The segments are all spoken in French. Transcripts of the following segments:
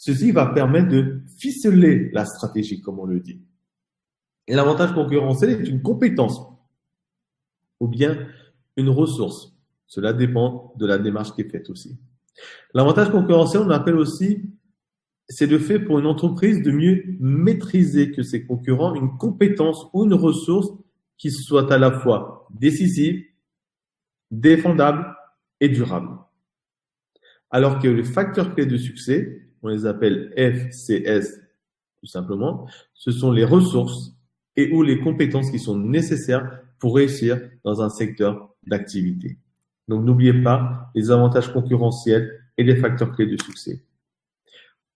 Ceci va permettre de ficeler la stratégie, comme on le dit. Et l'avantage concurrentiel est une compétence ou bien une ressource. Cela dépend de la démarche qui est faite aussi. L'avantage concurrentiel, on appelle aussi, c'est le fait pour une entreprise de mieux maîtriser que ses concurrents une compétence ou une ressource qui soit à la fois décisive, défendable et durable. Alors que les facteurs clés de succès, on les appelle FCS tout simplement, ce sont les ressources et ou les compétences qui sont nécessaires pour réussir dans un secteur d'activité. Donc n'oubliez pas les avantages concurrentiels et les facteurs clés de succès.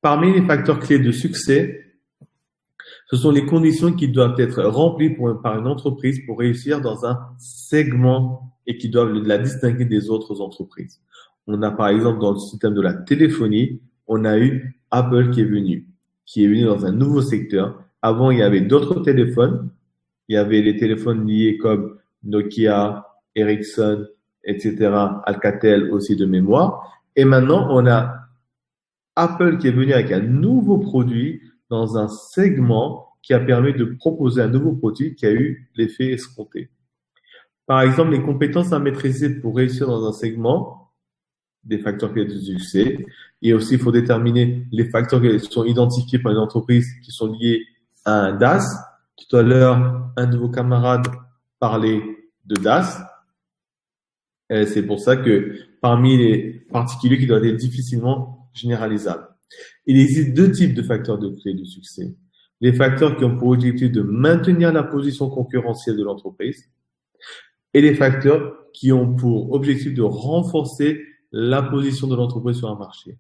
Parmi les facteurs clés de succès, ce sont les conditions qui doivent être remplies par une entreprise pour réussir dans un segment et qui doivent la distinguer des autres entreprises. On a par exemple dans le système de la téléphonie, on a eu Apple qui est venu dans un nouveau secteur. Avant, il y avait d'autres téléphones. Il y avait les téléphones liés comme Nokia, Ericsson, etc., Alcatel aussi de mémoire. Et maintenant, on a Apple qui est venu avec un nouveau produit dans un segment qui a permis de proposer un nouveau produit qui a eu l'effet escompté. Par exemple, les compétences à maîtriser pour réussir dans un segment, des facteurs clés de succès. Et aussi, il faut déterminer les facteurs qui sont identifiés par une entreprise qui sont liés à un DAS. Tout à l'heure, un de vos camarades parlait de DAS. Et c'est pour ça que parmi les particuliers qui doivent être difficilement généralisables. Il existe deux types de facteurs de clés de succès. Les facteurs qui ont pour objectif de maintenir la position concurrentielle de l'entreprise et les facteurs qui ont pour objectif de renforcer la position de l'entreprise sur un marché.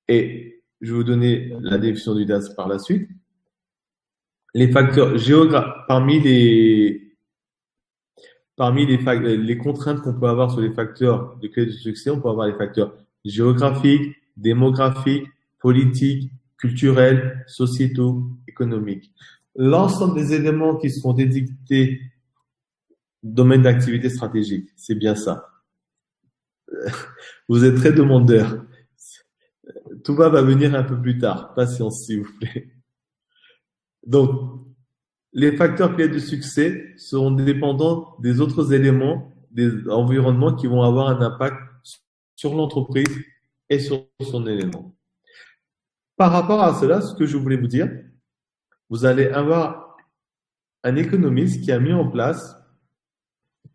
Et je vais vous donner la définition du DAS par la suite. Les facteurs parmi les contraintes qu'on peut avoir sur les facteurs de clé de succès, on peut avoir les facteurs géographiques, démographiques, politiques, culturels, sociétaux, économiques. L'ensemble des éléments qui seront dédictés domaine d'activité stratégique, c'est bien ça. Vous êtes très demandeur. Tout va venir un peu plus tard. Patience, s'il vous plaît. Donc, les facteurs clés de succès seront dépendants des autres éléments, des environnements qui vont avoir un impact sur l'entreprise et sur son élément. Par rapport à cela, ce que je voulais vous dire, vous allez avoir un économiste qui a mis en place,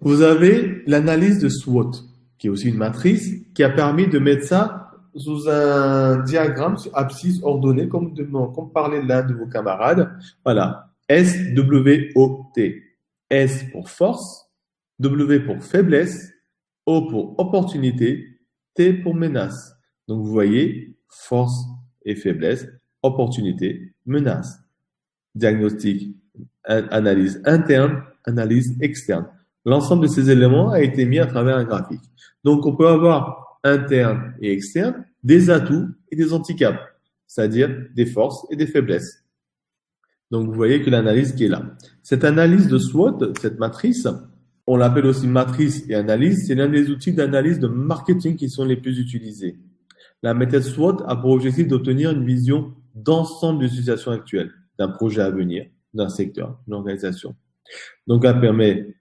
vous avez l'analyse de SWOT, qui est aussi une matrice, qui a permis de mettre ça sous un diagramme abscisse ordonné, comme parlait l'un de vos camarades. Voilà. SWOT. S pour force, W pour faiblesse, O pour opportunité, T pour menace. Donc, vous voyez, force et faiblesse, opportunité, menace. Diagnostic, analyse interne, analyse externe. L'ensemble de ces éléments a été mis à travers un graphique. Donc, on peut avoir interne et externe, des atouts et des handicaps, c'est-à-dire des forces et des faiblesses. Donc, vous voyez que l'analyse qui est là. Cette analyse de SWOT, cette matrice, on l'appelle aussi matrice et analyse, c'est l'un des outils d'analyse de marketing qui sont les plus utilisés. La méthode SWOT a pour objectif d'obtenir une vision d'ensemble des situations actuelles, d'un projet à venir, d'un secteur, d'une organisation. Donc, elle permet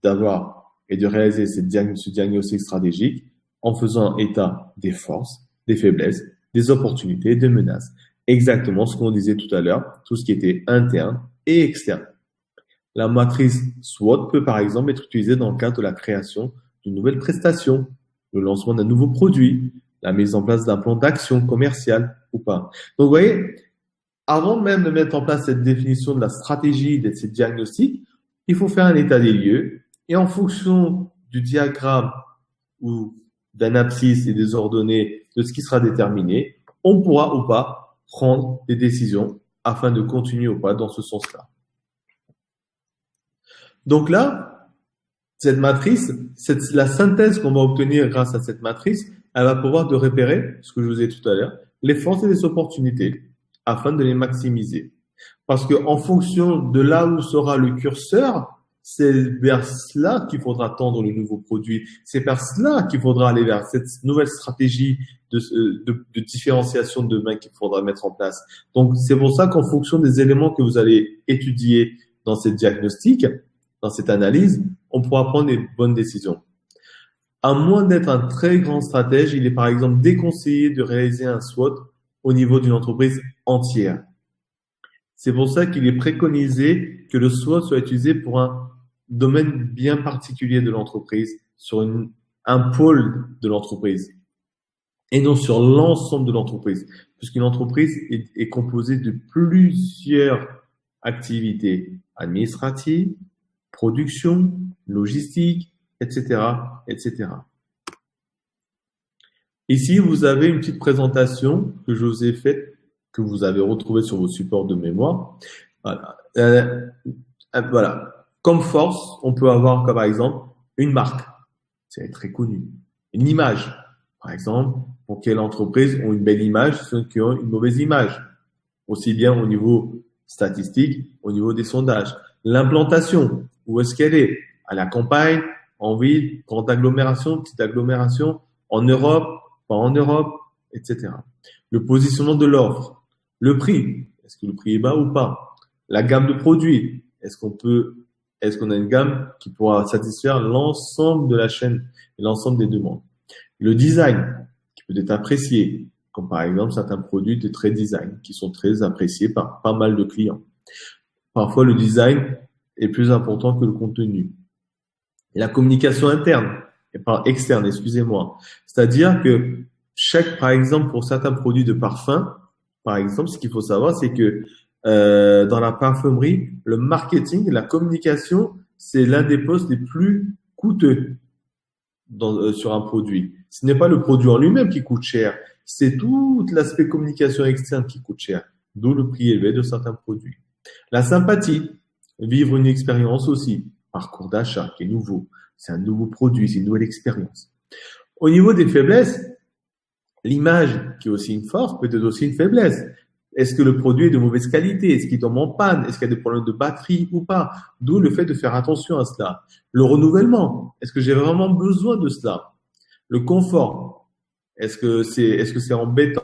d'avoir et de réaliser ce diagnostic stratégique en faisant état des forces, des faiblesses, des opportunités, des menaces. Exactement ce qu'on disait tout à l'heure, tout ce qui était interne et externe. La matrice SWOT peut par exemple être utilisée dans le cadre de la création d'une nouvelle prestation, le lancement d'un nouveau produit, la mise en place d'un plan d'action commerciale ou pas. Donc vous voyez, avant même de mettre en place cette définition de la stratégie, de ces diagnostics, il faut faire un état des lieux et en fonction du diagramme ou d'un abscisse et des ordonnées de ce qui sera déterminé, on pourra ou pas prendre des décisions afin de continuer ou pas dans ce sens-là. Donc là, cette matrice, la synthèse qu'on va obtenir grâce à cette matrice, elle va pouvoir de repérer, ce que je vous ai dit tout à l'heure, les forces et les opportunités afin de les maximiser. Parce que en fonction de là où sera le curseur, c'est vers cela qu'il faudra tendre le nouveau produit. C'est vers cela qu'il faudra aller vers cette nouvelle stratégie de différenciation de demain qu'il faudra mettre en place. Donc, c'est pour ça qu'en fonction des éléments que vous allez étudier dans cette diagnostic, dans cette analyse, on pourra prendre des bonnes décisions. À moins d'être un très grand stratège, il est par exemple déconseillé de réaliser un SWOT au niveau d'une entreprise entière. C'est pour ça qu'il est préconisé que le SWOT soit utilisé pour un domaine bien particulier de l'entreprise, sur un pôle de l'entreprise, et non sur l'ensemble de l'entreprise, puisqu'une entreprise est composée de plusieurs activités administratives, production, logistique, etc., etc. Ici, vous avez une petite présentation que je vous ai faite, que vous avez retrouvée sur vos supports de mémoire. Voilà. Voilà. Comme force, on peut avoir, comme par exemple, une marque. C'est très connu. Une image. Par exemple, pour quelle entreprise ont une belle image, ceux qui ont une mauvaise image. Aussi bien au niveau statistique, au niveau des sondages. L'implantation. Où est-ce qu'elle est? À la campagne, en ville, grande agglomération, petite agglomération, en Europe, pas en Europe, etc. Le positionnement de l'offre. Le prix. Est-ce que le prix est bas ou pas? La gamme de produits. Est-ce qu'on a une gamme qui pourra satisfaire l'ensemble de la chaîne et l'ensemble des demandes? Le design, qui peut être apprécié, comme par exemple certains produits de trade design, qui sont très appréciés par pas mal de clients. Parfois, le design est plus important que le contenu. Et la communication interne, et pas externe, excusez-moi. C'est-à-dire que par exemple, pour certains produits de parfum, par exemple, ce qu'il faut savoir, c'est que dans la parfumerie, le marketing, la communication, c'est l'un des postes les plus coûteux sur un produit. Ce n'est pas le produit en lui-même qui coûte cher, c'est tout l'aspect communication externe qui coûte cher, d'où le prix élevé de certains produits. La sympathie, vivre une expérience aussi, parcours d'achat qui est nouveau, c'est un nouveau produit, c'est une nouvelle expérience. Au niveau des faiblesses, l'image qui est aussi une force peut être aussi une faiblesse. Est-ce que le produit est de mauvaise qualité? Est-ce qu'il tombe en panne? Est-ce qu'il y a des problèmes de batterie ou pas? D'où le fait de faire attention à cela. Le renouvellement. Est-ce que j'ai vraiment besoin de cela? Le confort. Est-ce que c'est embêtant?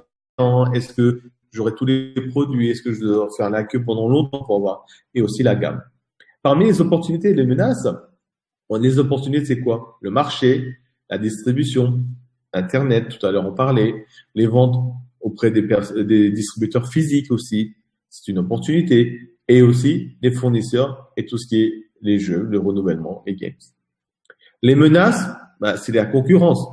Est-ce que j'aurai tous les produits? Est-ce que je dois faire la queue pendant longtemps pour voir? Et aussi la gamme. Parmi les opportunités et les menaces, les opportunités, c'est quoi? Le marché, la distribution, Internet, tout à l'heure on parlait, les ventes auprès des distributeurs physiques aussi, c'est une opportunité, et aussi les fournisseurs et tout ce qui est les jeux, le renouvellement, les games. Les menaces, c'est la concurrence.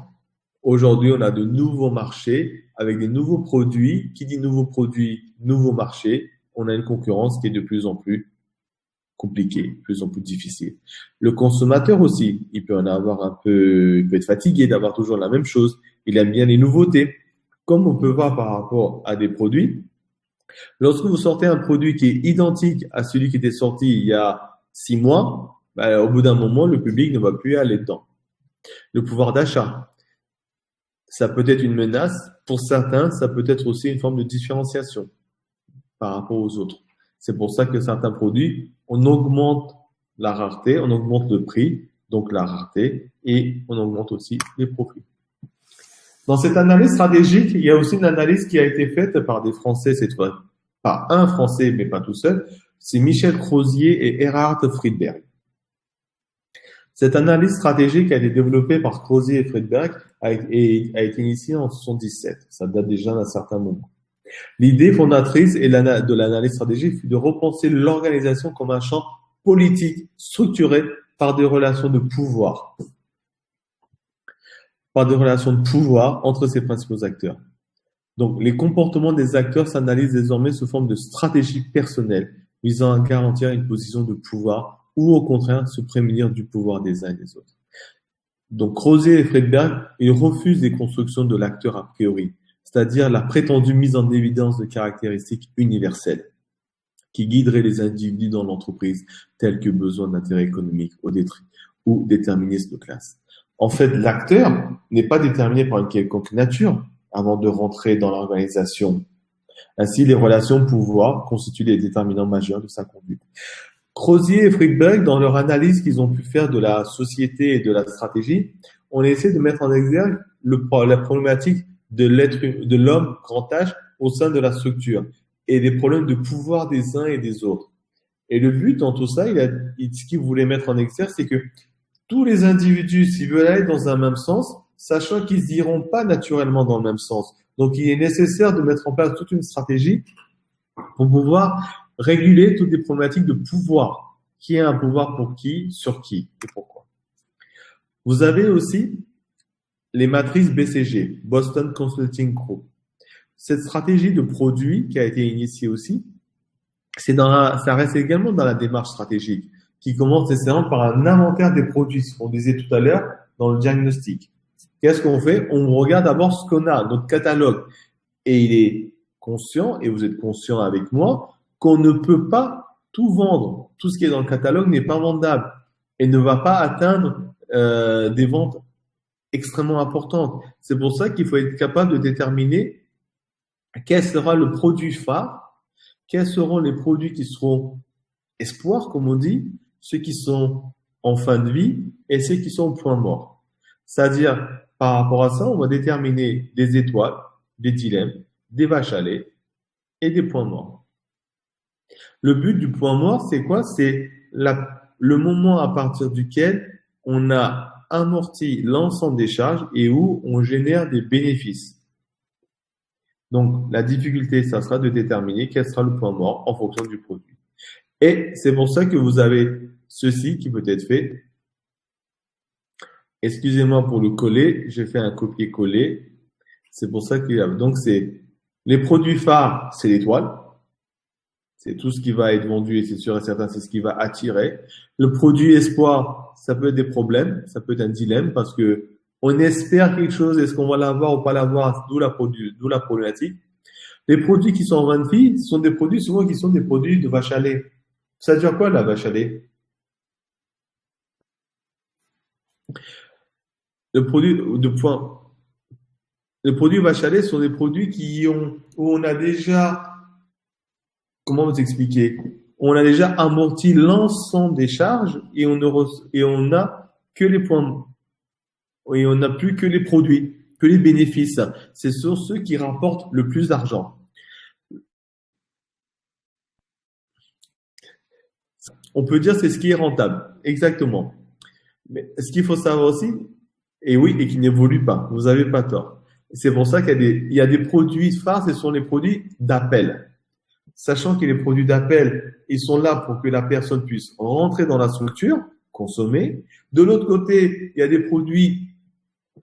Aujourd'hui, on a de nouveaux marchés avec des nouveaux produits. Qui dit nouveaux produits, nouveaux marchés, on a une concurrence qui est de plus en plus compliqué, de plus en plus difficile. Le consommateur aussi, il peut être fatigué d'avoir toujours la même chose. Il aime bien les nouveautés. Comme on peut voir par rapport à des produits, lorsque vous sortez un produit qui est identique à celui qui était sorti il y a 6 mois, au bout d'un moment, le public ne va plus aller dedans. Le pouvoir d'achat, ça peut être une menace. Pour certains, ça peut être aussi une forme de différenciation par rapport aux autres. C'est pour ça que certains produits, on augmente la rareté, on augmente le prix, donc la rareté, et on augmente aussi les profits. Dans cette analyse stratégique, il y a aussi une analyse qui a été faite par des Français, cette fois pas un Français, mais pas tout seul, c'est Michel Crozier et Erhard Friedberg. Cette analyse stratégique a été développée par Crozier et Friedberg et a été initiée en 1977. Ça date déjà d'un certain moment. L'idée fondatrice de l'analyse stratégique fut de repenser l'organisation comme un champ politique structuré par des relations de pouvoir. Par des relations de pouvoir entre ses principaux acteurs. Donc, les comportements des acteurs s'analysent désormais sous forme de stratégie personnelle visant à garantir une position de pouvoir ou au contraire se prémunir du pouvoir des uns et des autres. Donc, Crozier et Friedberg, ils refusent les constructions de l'acteur a priori, c'est-à-dire la prétendue mise en évidence de caractéristiques universelles qui guideraient les individus dans l'entreprise, tels que besoin d'intérêt économique ou déterminisme de classe. En fait, l'acteur n'est pas déterminé par une quelconque nature avant de rentrer dans l'organisation. Ainsi, les relations de pouvoir constituent les déterminants majeurs de sa conduite. Crozier et Friedberg, dans leur analyse qu'ils ont pu faire de la société et de la stratégie, on essaie de mettre en exergue la problématique de l'homme grand âge au sein de la structure et des problèmes de pouvoir des uns et des autres. Et le but dans tout ça, ce qu'il voulait mettre en exergue, c'est que tous les individus, s'ils veulent aller dans un même sens, sachant qu'ils n'iront pas naturellement dans le même sens. Donc, il est nécessaire de mettre en place toute une stratégie pour pouvoir réguler toutes les problématiques de pouvoir. Qui a un pouvoir pour qui, sur qui et pourquoi. Vous avez aussi les matrices BCG, Boston Consulting Group. Cette stratégie de produit qui a été initiée aussi, ça reste également dans la démarche stratégique qui commence nécessairement par un inventaire des produits, ce qu'on disait tout à l'heure dans le diagnostic. Qu'est-ce qu'on fait? On regarde d'abord ce qu'on a, notre catalogue. Et il est conscient, et vous êtes conscient avec moi, qu'on ne peut pas tout vendre. Tout ce qui est dans le catalogue n'est pas vendable et ne va pas atteindre des ventes extrêmement importantes. C'est pour ça qu'il faut être capable de déterminer quel sera le produit phare, quels seront les produits qui seront espoirs, comme on dit, ceux qui sont en fin de vie et ceux qui sont au point mort. C'est-à-dire, par rapport à ça, on va déterminer des étoiles, des dilemmes, des vaches à lait et des points morts. Le but du point mort, c'est quoi? C'est le moment à partir duquel on a amorti l'ensemble des charges et où on génère des bénéfices. Donc, la difficulté, ça sera de déterminer quel sera le point mort en fonction du produit. Et c'est pour ça que vous avez ceci qui peut être fait. Excusez-moi pour le coller, j'ai fait un copier-coller. C'est pour ça qu'il y a. Donc, c'est les produits phares, c'est l'étoile. C'est tout ce qui va être vendu et c'est sûr et certain, c'est ce qui va attirer. Le produit espoir, ça peut être des problèmes, ça peut être un dilemme parce que on espère quelque chose, est-ce qu'on va l'avoir ou pas l'avoir, d'où la problématique. Les produits qui sont en fin de vie sont des produits souvent qui sont des produits de vache à lait. Ça veut dire quoi la vache à lait? Le produit de point. Les produits vache à lait sont des produits où on a déjà, comment vous expliquer? On a déjà amorti l'ensemble des charges et on a que les points, et on n'a plus que les produits, que les bénéfices. C'est sur ceux qui rapportent le plus d'argent. On peut dire c'est ce qui est rentable, exactement. Mais ce qu'il faut savoir aussi, et oui, et qui n'évolue pas, vous n'avez pas tort. C'est pour ça qu'il y a des produits phares, ce sont les produits d'appel. Sachant que les produits d'appel, ils sont là pour que la personne puisse rentrer dans la structure, consommer. De l'autre côté, il y a des produits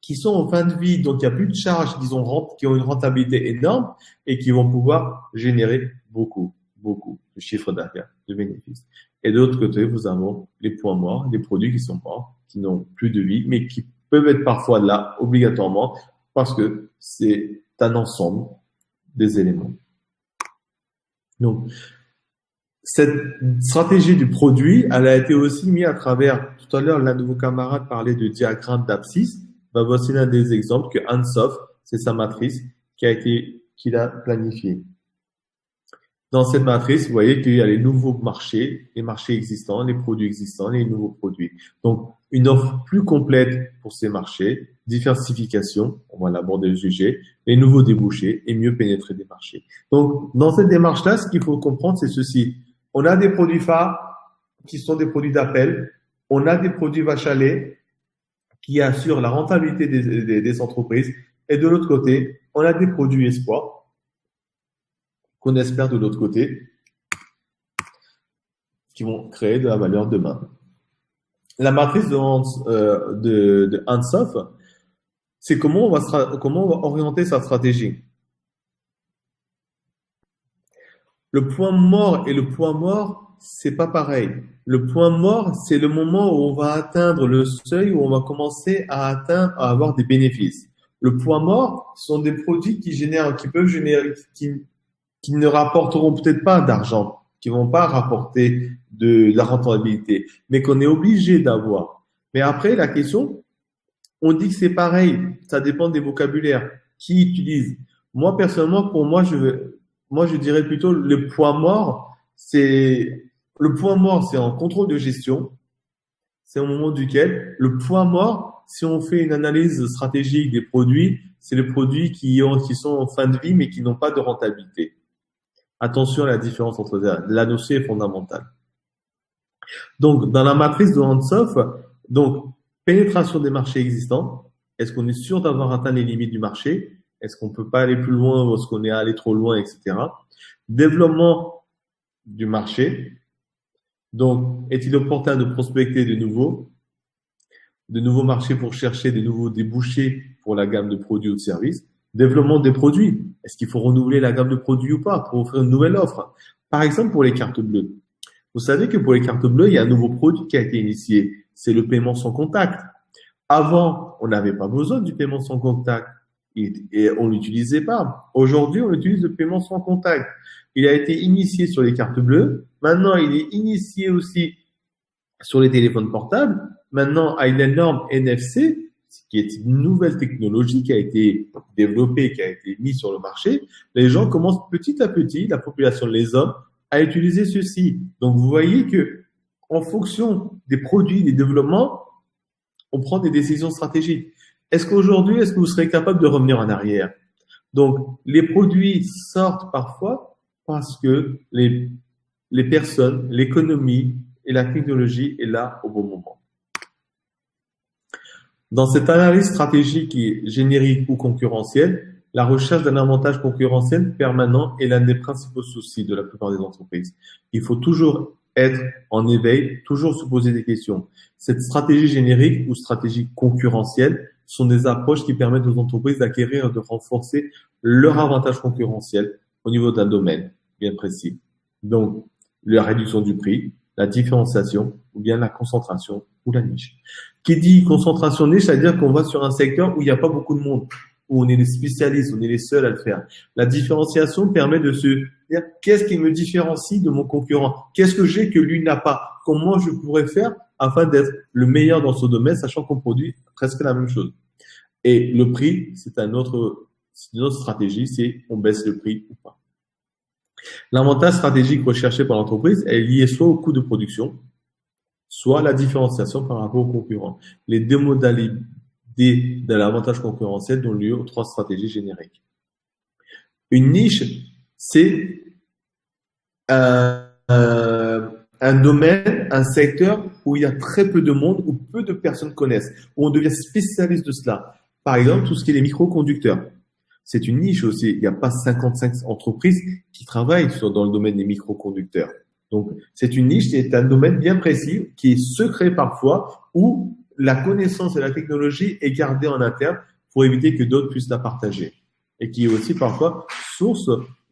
qui sont en fin de vie, donc il n'y a plus de charges, qui ont une rentabilité énorme et qui vont pouvoir générer beaucoup de chiffre d'affaires, de bénéfices. Et de l'autre côté, vous avez les points morts, des produits qui sont morts, qui n'ont plus de vie, mais qui peuvent être parfois là, obligatoirement, parce que c'est un ensemble des éléments. Donc, cette stratégie du produit, elle a été aussi mise à travers, tout à l'heure, l'un de vos camarades parlait de diagramme d'abscisse. Ben, voici l'un des exemples que Ansoff, c'est sa matrice, qu'il a planifiée. Dans cette matrice, vous voyez qu'il y a les nouveaux marchés, les marchés existants, les produits existants, les nouveaux produits. Donc, une offre plus complète pour ces marchés, diversification, on va l'aborder le sujet, les nouveaux débouchés et mieux pénétrer des marchés. Donc, dans cette démarche-là, ce qu'il faut comprendre, c'est ceci. On a des produits phares qui sont des produits d'appel. On a des produits vache à lait qui assurent la rentabilité des entreprises. Et de l'autre côté, on a des produits espoirs qu'on espère de l'autre côté, qui vont créer de la valeur demain. La matrice de Ansoff, c'est comment on va orienter sa stratégie. Le point mort et le point mort, c'est pas pareil. Le point mort, c'est le moment où on va atteindre le seuil où on va commencer à avoir des bénéfices. Le point mort sont des produits qui peuvent générer, qui ne rapporteront peut-être pas d'argent, qui vont pas rapporter de la rentabilité, mais qu'on est obligé d'avoir. Mais après, la question, on dit que c'est pareil, ça dépend des vocabulaires. Qui utilise? Moi, personnellement, pour moi, je dirais plutôt le point mort, c'est Le point mort, c'est en contrôle de gestion. C'est au moment duquel le point mort, si on fait une analyse stratégique des produits, c'est les produits qui sont en fin de vie mais qui n'ont pas de rentabilité. Attention à la différence entre les deux. La notion est fondamentale. Donc, dans la matrice de Hansoff, donc, pénétration des marchés existants. Est-ce qu'on est sûr d'avoir atteint les limites du marché? Est-ce qu'on peut pas aller plus loin ou est-ce qu'on est allé trop loin, etc. Développement du marché. Donc, est-il opportun de prospecter de nouveaux marchés pour chercher de nouveaux débouchés pour la gamme de produits ou de services? Développement des produits. Est-ce qu'il faut renouveler la gamme de produits ou pas pour offrir une nouvelle offre? Par exemple, pour les cartes bleues. Vous savez que pour les cartes bleues, il y a un nouveau produit qui a été initié. C'est le paiement sans contact. Avant, on n'avait pas besoin du paiement sans contact et on l'utilisait pas. Aujourd'hui, on utilise le paiement sans contact. Il a été initié sur les cartes bleues. Maintenant, il est initié aussi sur les téléphones portables. Maintenant, avec la norme NFC, qui est une nouvelle technologie qui a été développée, qui a été mise sur le marché, les gens commencent petit à petit, la population, les hommes, à utiliser ceci. Donc, vous voyez que, en fonction des produits, des développements, on prend des décisions stratégiques. Est-ce que vous serez capable de revenir en arrière? Donc, les produits sortent parfois parce que les personnes, l'économie et la technologie est là au bon moment. Dans cette analyse stratégique qui est générique ou concurrentielle, la recherche d'un avantage concurrentiel permanent est l'un des principaux soucis de la plupart des entreprises. Il faut toujours être en éveil, toujours se poser des questions. Cette stratégie générique ou stratégie concurrentielle sont des approches qui permettent aux entreprises d'acquérir et de renforcer leur avantage concurrentiel au niveau d'un domaine bien précis. Donc, la réduction du prix, la différenciation ou bien la concentration ou la niche. Qui dit concentration niche, c'est-à-dire qu'on va sur un secteur où il n'y a pas beaucoup de monde, où on est les spécialistes, on est les seuls à le faire. La différenciation permet de se dire qu'est-ce qui me différencie de mon concurrent? Qu'est-ce que j'ai que lui n'a pas? Comment je pourrais faire afin d'être le meilleur dans ce domaine, sachant qu'on produit presque la même chose? Et le prix, c'est une autre stratégie, c'est on baisse le prix ou pas. L'avantage stratégique recherché par l'entreprise est lié soit au coût de production, soit à la différenciation par rapport aux concurrents. Les deux modalités de l'avantage concurrentiel donnent lieu aux trois stratégies génériques. Une niche, c'est un domaine, un secteur où il y a très peu de monde, où peu de personnes connaissent, où on devient spécialiste de cela. Par exemple, tout ce qui est les microconducteurs. C'est une niche aussi. Il n'y a pas 55 entreprises qui travaillent dans le domaine des microconducteurs. Donc, c'est une niche, c'est un domaine bien précis qui est secret parfois où la connaissance et la technologie est gardée en interne pour éviter que d'autres puissent la partager. Et qui est aussi parfois source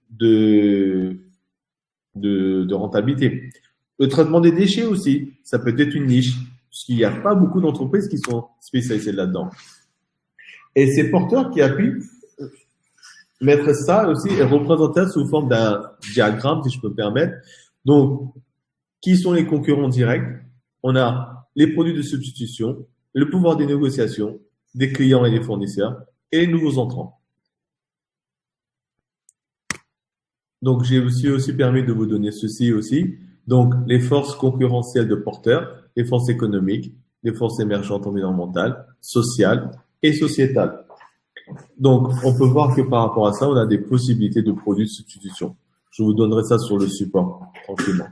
de rentabilité. Le traitement des déchets aussi, ça peut être une niche, puisqu'il n'y a pas beaucoup d'entreprises qui sont spécialisées là-dedans. Et ces porteurs qui appuient, mettre ça aussi et représenter sous forme d'un diagramme, si je peux me permettre. Donc, qui sont les concurrents directs? On a les produits de substitution, le pouvoir des négociations, des clients et des fournisseurs, et les nouveaux entrants. Donc, j'ai aussi permis de vous donner ceci aussi. Donc, les forces concurrentielles de porteurs, les forces économiques, les forces émergentes environnementales, sociales et sociétales. Donc, on peut voir que par rapport à ça, on a des possibilités de produits de substitution. Je vous donnerai ça sur le support, tranquillement.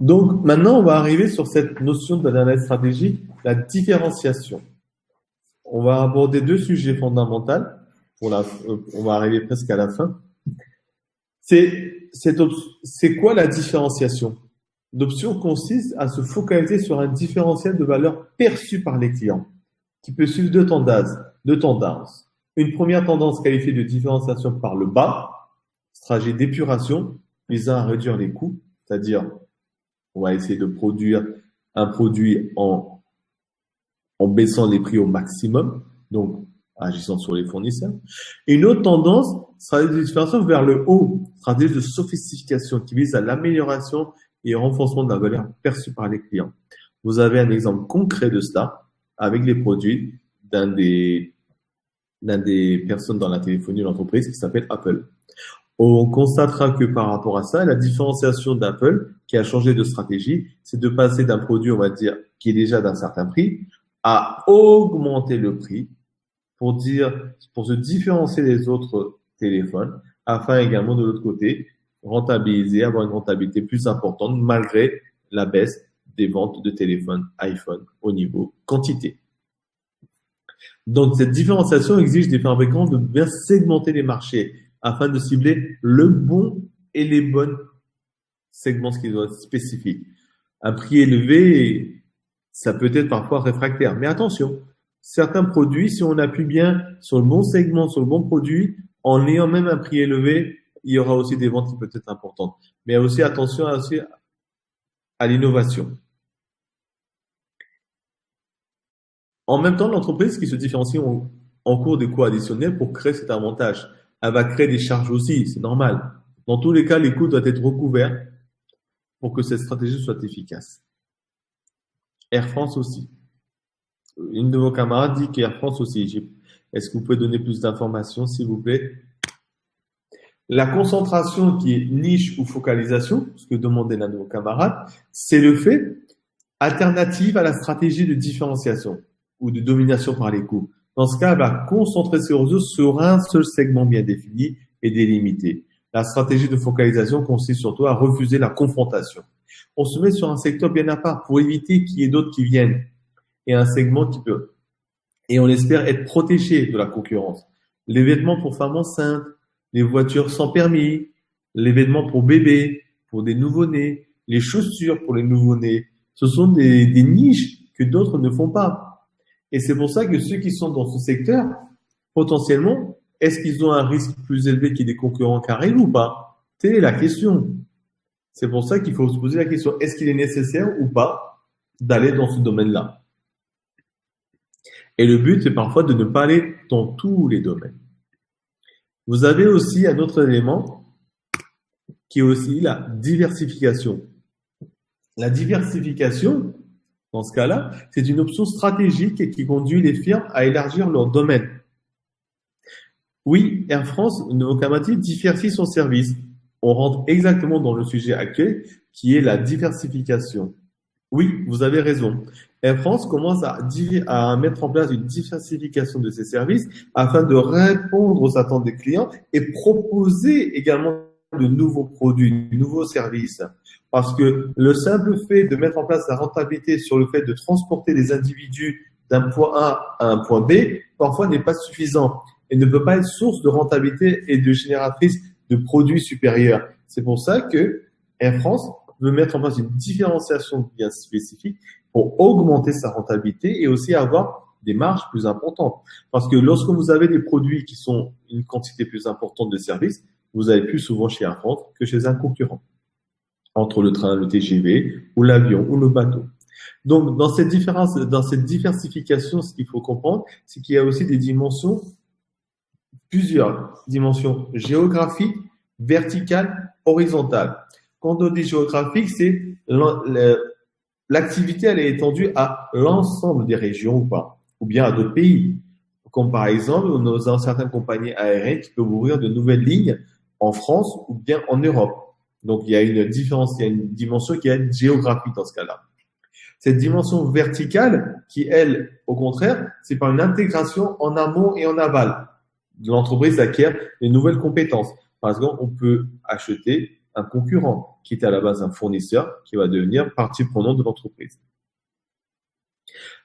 Donc, maintenant, on va arriver sur cette notion d'analyse stratégique, la différenciation. On va aborder deux sujets fondamentaux. On va arriver presque à la fin. C'est quoi la différenciation? L'option consiste à se focaliser sur un différentiel de valeur perçu par les clients, qui peut suivre deux tendances. Une première tendance qualifiée de différenciation par le bas, stratégie d'épuration visant à réduire les coûts, c'est-à-dire on va essayer de produire un produit en baissant les prix au maximum, donc agissant sur les fournisseurs. Et une autre tendance, stratégie de différenciation vers le haut, stratégie de sophistication qui vise à l'amélioration et au renforcement de la valeur perçue par les clients. Vous avez un exemple concret de cela avec les produits d'un des personnes dans la téléphonie de l'entreprise qui s'appelle Apple. On constatera que par rapport à ça, la différenciation d'Apple, qui a changé de stratégie, c'est de passer d'un produit, on va dire, qui est déjà d'un certain prix, à augmenter le prix pour se différencier des autres téléphones, afin également de l'autre côté, rentabiliser, avoir une rentabilité plus importante malgré la baisse des ventes de téléphones iPhone au niveau quantité. Donc, cette différenciation exige des fabricants de bien segmenter les marchés afin de cibler le bon et les bons segments qui doivent être spécifiques. Un prix élevé, ça peut être parfois réfractaire. Mais attention, certains produits, si on appuie bien sur le bon segment, sur le bon produit, en ayant même un prix élevé, il y aura aussi des ventes qui peuvent être importantes. Mais aussi attention à l'innovation. En même temps, l'entreprise qui se différencie en cours des coûts additionnels pour créer cet avantage. Elle va créer des charges aussi, c'est normal. Dans tous les cas, les coûts doivent être recouverts pour que cette stratégie soit efficace. Air France aussi. Une de vos camarades dit qu'Air France aussi. Est-ce que vous pouvez donner plus d'informations, s'il vous plaît? La concentration qui est niche ou focalisation, ce que demandait l'un de vos camarades, c'est le fait alternative à la stratégie de différenciation ou de domination par les coûts. Dans ce cas, elle va concentrer ses ressources sur un seul segment bien défini et délimité. La stratégie de focalisation consiste surtout à refuser la confrontation. On se met sur un secteur bien à part pour éviter qu'il y ait d'autres qui viennent et un segment qui peut. Et on espère être protégé de la concurrence. Les vêtements pour femmes enceintes, les voitures sans permis, les vêtements pour bébés, pour des nouveau-nés, les chaussures pour les nouveau-nés. Ce sont des niches que d'autres ne font pas. Et c'est pour ça que ceux qui sont dans ce secteur, potentiellement, est-ce qu'ils ont un risque plus élevé qu'il y ait des concurrents qui arrivent ou pas? Telle est la question. C'est pour ça qu'il faut se poser la question, est-ce qu'il est nécessaire ou pas d'aller dans ce domaine-là? Et le but, c'est parfois de ne pas aller dans tous les domaines. Vous avez aussi un autre élément qui est aussi la diversification. La diversification, dans ce cas-là, c'est une option stratégique qui conduit les firmes à élargir leur domaine. Oui, Air France, Novocamatis, diversifie son service. On rentre exactement dans le sujet actuel qui est la diversification. Oui, vous avez raison. Air France commence à mettre en place une diversification de ses services afin de répondre aux attentes des clients et proposer également de nouveaux produits, de nouveaux services. Parce que le simple fait de mettre en place la rentabilité sur le fait de transporter les individus d'un point A à un point B, parfois n'est pas suffisant et ne peut pas être source de rentabilité et de génératrice de produits supérieurs. C'est pour ça que Air France veut mettre en place une différenciation bien spécifique pour augmenter sa rentabilité et aussi avoir des marges plus importantes. Parce que lorsque vous avez des produits qui sont une quantité plus importante de services, vous avez plus souvent chez Air France que chez un concurrent. Entre le train, le TGV, ou l'avion, ou le bateau. Donc, dans cette diversification, ce qu'il faut comprendre, c'est qu'il y a aussi des dimensions, plusieurs dimensions géographiques, verticales, horizontales. Quand on dit géographique, c'est l'activité, elle est étendue à l'ensemble des régions ou pas, ou bien à d'autres pays. Comme par exemple, nous avons certaines compagnies aériennes qui peuvent ouvrir de nouvelles lignes en France ou bien en Europe. Donc, il y a une différence, il y a une dimension qui est géographique dans ce cas-là. Cette dimension verticale qui, elle, au contraire, c'est par une intégration en amont et en aval. L'entreprise acquiert des nouvelles compétences. Par exemple, on peut acheter un concurrent qui est à la base un fournisseur qui va devenir partie prenante de l'entreprise.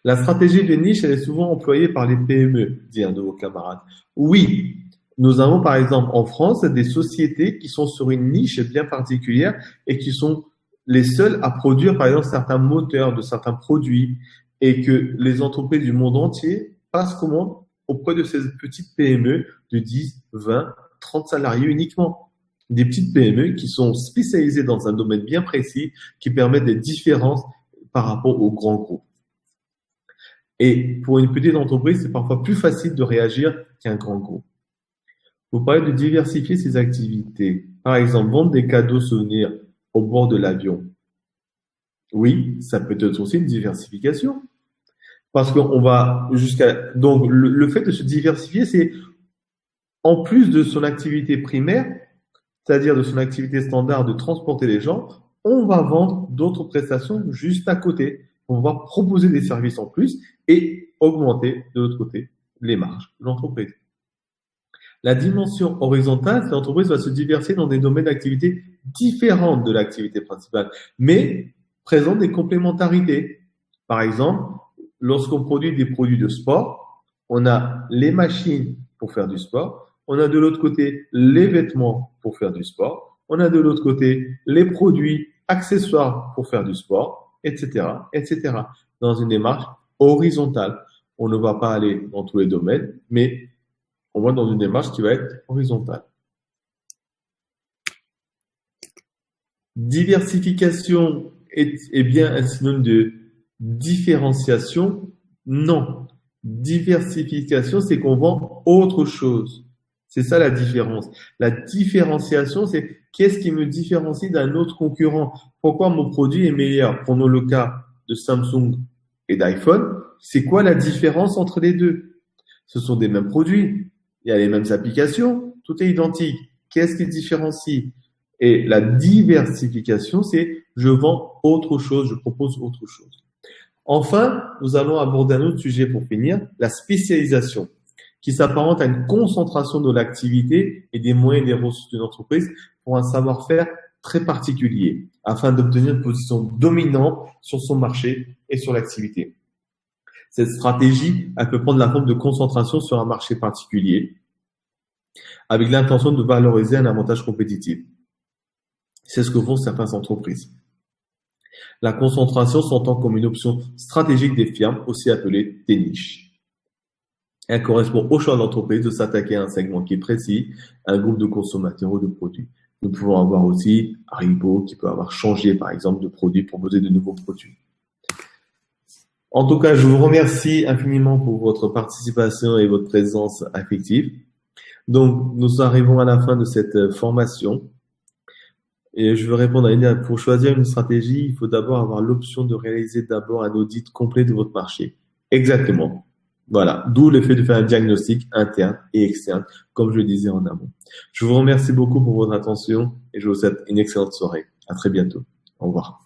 La stratégie de niche, elle est souvent employée par les PME, dit un de vos camarades. Oui, nous avons par exemple en France des sociétés qui sont sur une niche bien particulière et qui sont les seules à produire par exemple certains moteurs de certains produits et que les entreprises du monde entier passent commande auprès de ces petites PME de 10, 20, 30 salariés uniquement. Des petites PME qui sont spécialisées dans un domaine bien précis qui permettent des différences par rapport aux grands groupes. Et pour une petite entreprise, c'est parfois plus facile de réagir qu'un grand groupe. Vous parlez de diversifier ses activités. Par exemple, vendre des cadeaux souvenirs au bord de l'avion. Oui, ça peut être aussi une diversification. Parce qu'on va donc, le fait de se diversifier, c'est, en plus de son activité primaire, c'est-à-dire de son activité standard de transporter les gens, on va vendre d'autres prestations juste à côté. On va proposer des services en plus et augmenter de l'autre côté les marges de l'entreprise. La dimension horizontale, c'est que l'entreprise va se diversifier dans des domaines d'activité différents de l'activité principale, mais présente des complémentarités. Par exemple, lorsqu'on produit des produits de sport, on a les machines pour faire du sport, on a de l'autre côté les vêtements pour faire du sport, on a de l'autre côté les produits accessoires pour faire du sport, etc., etc. Dans une démarche horizontale. On ne va pas aller dans tous les domaines, mais on va dans une démarche qui va être horizontale. Diversification est bien un synonyme de différenciation? Non. Diversification, c'est qu'on vend autre chose. C'est ça la différence. La différenciation, c'est qu'est-ce qui me différencie d'un autre concurrent? Pourquoi mon produit est meilleur? Prenons le cas de Samsung et d'iPhone. C'est quoi la différence entre les deux? Ce sont des mêmes produits. Il y a les mêmes applications. Tout est identique. Qu'est-ce qui différencie? Et la diversification, c'est je vends autre chose, je propose autre chose. Enfin, nous allons aborder un autre sujet pour finir, la spécialisation, qui s'apparente à une concentration de l'activité et des moyens et des ressources d'une entreprise pour un savoir-faire très particulier, afin d'obtenir une position dominante sur son marché et sur l'activité. Cette stratégie, elle peut prendre la forme de concentration sur un marché particulier, avec l'intention de valoriser un avantage compétitif. C'est ce que font certaines entreprises. La concentration s'entend comme une option stratégique des firmes, aussi appelée des niches. Elle correspond au choix de l'entreprise de s'attaquer à un segment qui est précis, à un groupe de consommateurs ou de produits. Nous pouvons avoir aussi Haribo qui peut avoir changé, par exemple, de produit, proposer de nouveaux produits. En tout cas, je vous remercie infiniment pour votre participation et votre présence affective. Donc, nous arrivons à la fin de cette formation. Et je veux répondre à une, pour choisir une stratégie, il faut d'abord avoir l'option de réaliser d'abord un audit complet de votre marché. Exactement. Voilà. D'où le fait de faire un diagnostic interne et externe, comme je le disais en amont. Je vous remercie beaucoup pour votre attention et je vous souhaite une excellente soirée. À très bientôt. Au revoir.